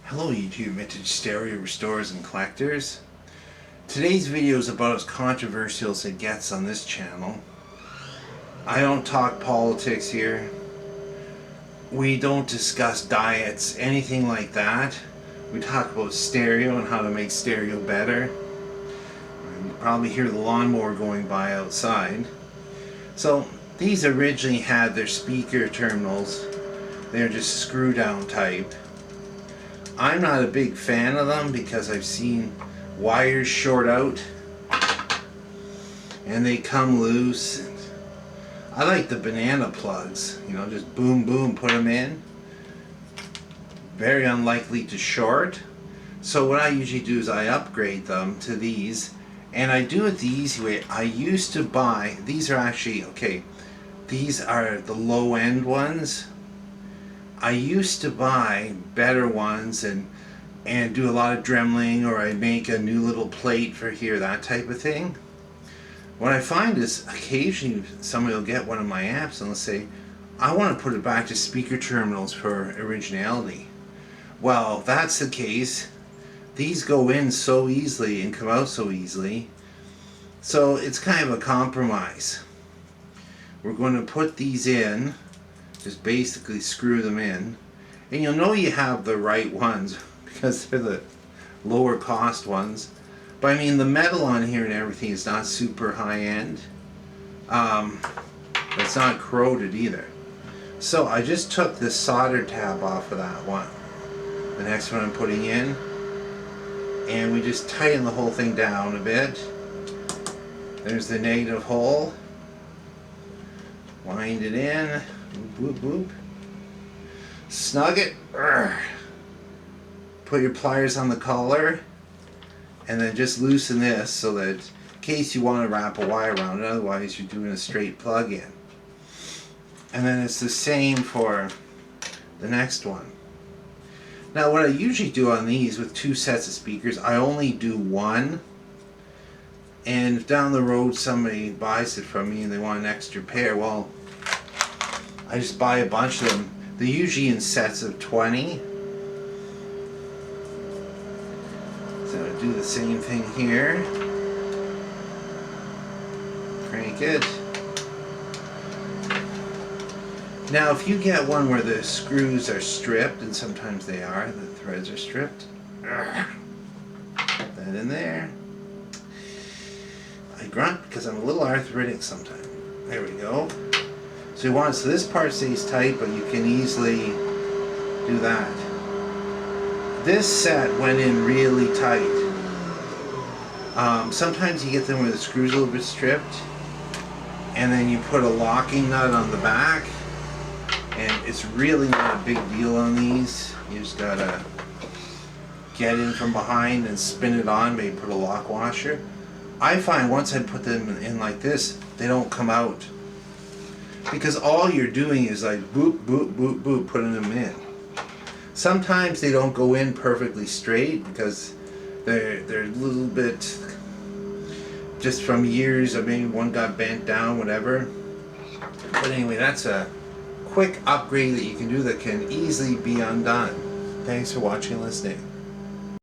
Hello YouTube vintage stereo restorers and collectors. Today's video is about as controversial as it gets on this channel. I don't talk politics here. We don't discuss diets, anything like that. We talk about stereo and how to make stereo better. You probably hear the lawnmower going by outside. So these originally had their speaker terminals. They're just screw down type. I'm not a big fan of them because I've seen wires short out and they come loose. I like the banana plugs, you know, just boom boom, put them in. Very unlikely to short. So what I usually do is I upgrade them to these, and I do it the easy way. I used to buy, these are actually, okay, these are the low end ones. I used to buy better ones and do a lot of dremeling, or I make a new little plate for here, that type of thing. What I find is occasionally somebody will get one of my amps and they'll say, I want to put it back to speaker terminals for originality. Well, if that's the case, these go in so easily and come out so easily, so it's kind of a compromise. We're going to put these in, just basically screw them in, and you'll know you have the right ones because they're the lower cost ones. But I mean, the metal on here and everything is not super high end. It's not corroded either. So I just took this solder tab off of that one, the next one I'm putting in, and we just tighten the whole thing down a bit. There's the negative hole. Wind it in. Boop, boop. Snug it. Put your pliers on the collar, and then just loosen this so that in case you want to wrap a wire around it, otherwise you're doing a straight plug in. And then it's the same for the next one. Now what I usually do on these with two sets of speakers, I only do one, and if down the road somebody buys it from me and they want an extra pair, well, I just buy a bunch of them. They're usually in sets of 20. So I do the same thing here. Crank it. Now if you get one where the screws are stripped, and sometimes they are, the threads are stripped, put that in there. I grunt because I'm a little arthritic sometimes. There we go. So this part stays tight, but you can easily do that. This set went in really tight. Sometimes you get them where the screw's a little bit stripped, and then you put a locking nut on the back, and it's really not a big deal on these. You just gotta get in from behind and spin it on, maybe put a lock washer. I find once I put them in like this, they don't come out. Because all you're doing is like boop, boop, boop, boop, putting them in. Sometimes they don't go in perfectly straight because they're a little bit just from years of maybe one got bent down, whatever. But anyway, that's a quick upgrade that you can do that can easily be undone. Thanks for watching and listening.